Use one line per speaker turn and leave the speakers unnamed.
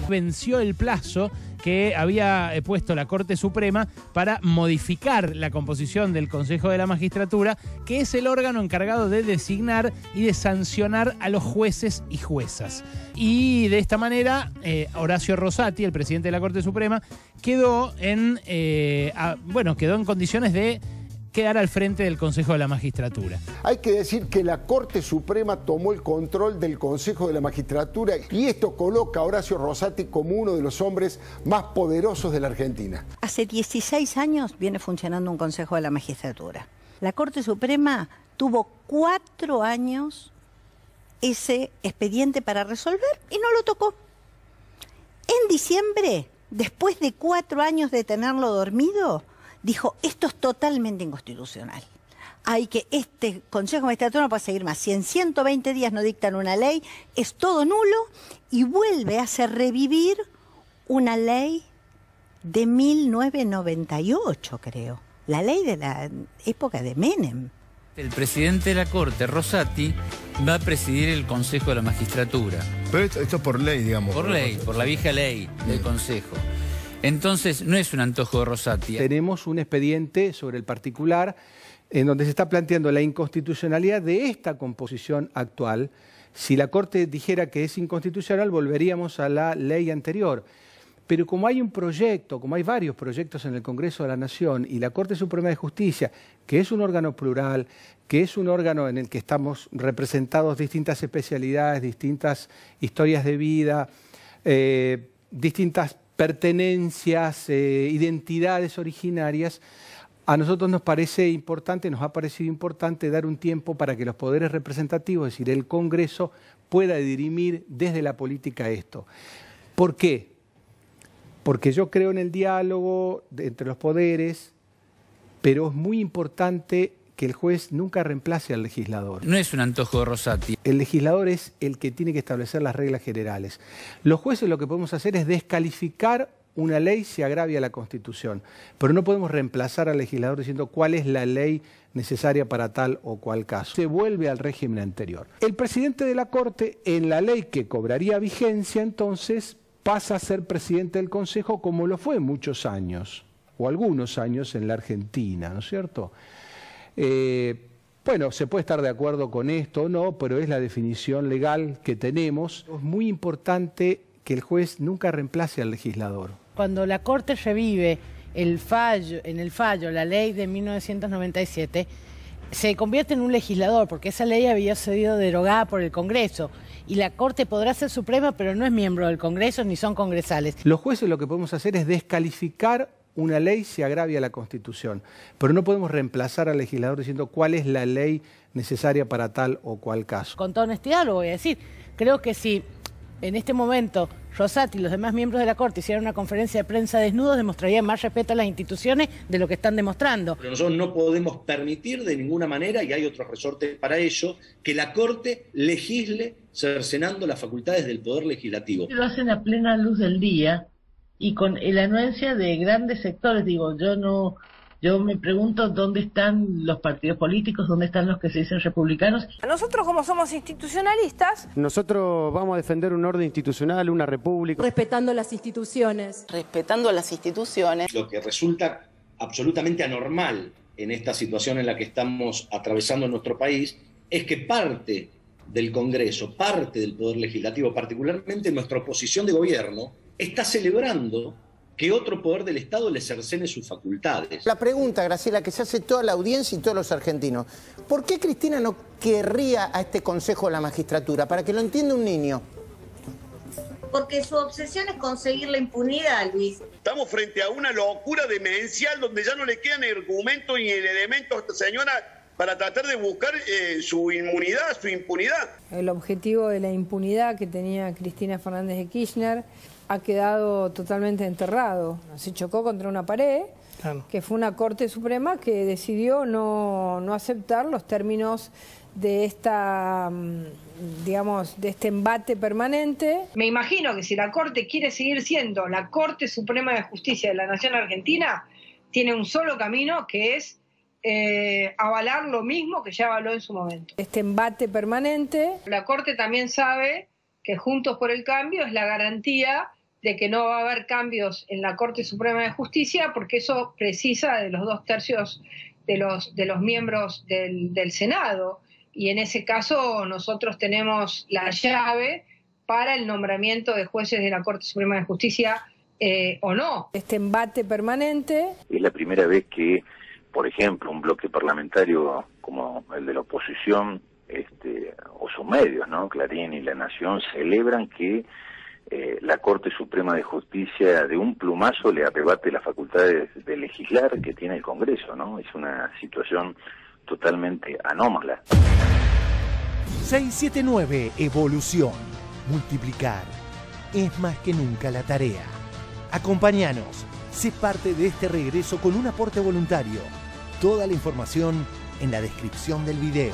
Venció el plazo que había puesto la Corte Suprema para modificar la composición del Consejo de la Magistratura, que es el órgano encargado de designar y de sancionar a los jueces y juezas. Y de esta manera, Horacio Rosati, el presidente de la Corte Suprema, quedó en condiciones de quedar al frente del Consejo de la Magistratura.
Hay que decir que la Corte Suprema tomó el control del Consejo de la Magistratura y esto coloca a Horacio Rosati como uno de los hombres más poderosos de la Argentina.
Hace 16 años viene funcionando un Consejo de la Magistratura. La Corte Suprema tuvo 4 años ese expediente para resolver y no lo tocó. En diciembre, después de 4 años de tenerlo dormido, dijo, esto es totalmente inconstitucional. Este Consejo de Magistratura no puede seguir más. Si en 120 días no dictan una ley, es todo nulo y vuelve a hacer revivir una ley de 1998, creo. La ley de la época de Menem.
El presidente de la Corte, Rosati, va a presidir el Consejo de la Magistratura.
Pero esto es por ley, digamos.
Por ley, por la vieja ley del Consejo. Entonces, no es un antojo de Rosati.
Tenemos un expediente sobre el particular en donde se está planteando la inconstitucionalidad de esta composición actual. Si la Corte dijera que es inconstitucional, volveríamos a la ley anterior. Pero como hay un proyecto, como hay varios proyectos en el Congreso de la Nación y la Corte Suprema de Justicia, que es un órgano plural, que es un órgano en el que estamos representados distintas especialidades, distintas historias de vida, distintas pertenencias, identidades originarias, a nosotros nos parece importante, nos ha parecido importante dar un tiempo para que los poderes representativos, es decir, el Congreso, pueda dirimir desde la política esto. ¿Por qué? Porque yo creo en el diálogo entre los poderes, pero es muy importante que el juez nunca reemplace al legislador.
No es un antojo de Rosati.
El legislador es el que tiene que establecer las reglas generales. Los jueces lo que podemos hacer es descalificar una ley si agravia la Constitución, pero no podemos reemplazar al legislador diciendo cuál es la ley necesaria para tal o cual caso. Se vuelve al régimen anterior. El presidente de la Corte, en la ley que cobraría vigencia, entonces pasa a ser presidente del Consejo como lo fue muchos años, o algunos años en la Argentina, ¿no es cierto? Bueno, se puede estar de acuerdo con esto o no, pero es la definición legal que tenemos. Es muy importante que el juez nunca reemplace al legislador.
Cuando la Corte revive en el fallo, la ley de 1997, se convierte en un legislador, porque esa ley había sido derogada por el Congreso. Y la Corte podrá ser suprema, pero no es miembro del Congreso ni son congresales.
Los jueces lo que podemos hacer es descalificar una ley si agravia la Constitución, pero no podemos reemplazar al legislador diciendo cuál es la ley necesaria para tal o cual caso.
Con toda honestidad lo voy a decir. Creo que si en este momento Rosati y los demás miembros de la Corte hicieran una conferencia de prensa desnudos, demostrarían más respeto a las instituciones de lo que están demostrando.
Pero nosotros no podemos permitir de ninguna manera, y hay otros resortes para ello, que la Corte legisle cercenando las facultades del Poder Legislativo.
Lo hacen a plena luz del día y con la anuencia de grandes sectores. Yo me pregunto dónde están los partidos políticos, dónde están los que se dicen republicanos.
Nosotros, como somos institucionalistas,
nosotros vamos a defender un orden institucional, una república.
Respetando las instituciones.
respetando a las instituciones.
Lo que resulta absolutamente anormal en esta situación en la que estamos atravesando en nuestro país es que parte del Congreso, parte del Poder Legislativo, particularmente nuestra oposición de gobierno, está celebrando que otro poder del Estado le cercene sus facultades.
La pregunta, Graciela, que se hace toda la audiencia y todos los argentinos, ¿por qué Cristina no querría a este Consejo de la Magistratura? Para que lo entienda un niño.
Porque su obsesión es conseguir la impunidad, Luis.
Estamos frente a una locura demencial donde ya no le quedan argumentos ni elementos a esta señora para tratar de buscar su inmunidad, su impunidad.
El objetivo de la impunidad que tenía Cristina Fernández de Kirchner ha quedado totalmente enterrado. Se chocó contra una pared, que fue una Corte Suprema que decidió no aceptar los términos de esta, digamos, de este embate permanente.
Me imagino que si la Corte quiere seguir siendo la Corte Suprema de Justicia de la Nación Argentina, tiene un solo camino, que es avalar lo mismo que ya avaló en su momento.
Este embate permanente.
La Corte también sabe que Juntos por el Cambio es la garantía de que no va a haber cambios en la Corte Suprema de Justicia, porque eso precisa de los 2/3 de los miembros del Senado, y en ese caso nosotros tenemos la llave para el nombramiento de jueces de la Corte Suprema de Justicia o no.
Este embate permanente.
Es la primera vez que, por ejemplo, un bloque parlamentario como el de la oposición, o sus medios, ¿no? Clarín y La Nación, celebran que la Corte Suprema de Justicia de un plumazo le arrebate las facultades de legislar que tiene el Congreso, ¿no? Es una situación totalmente anómala.
679 Evolución. Multiplicar es más que nunca la tarea. Acompáñanos, sé parte de este regreso con un aporte voluntario. Toda la información en la descripción del video.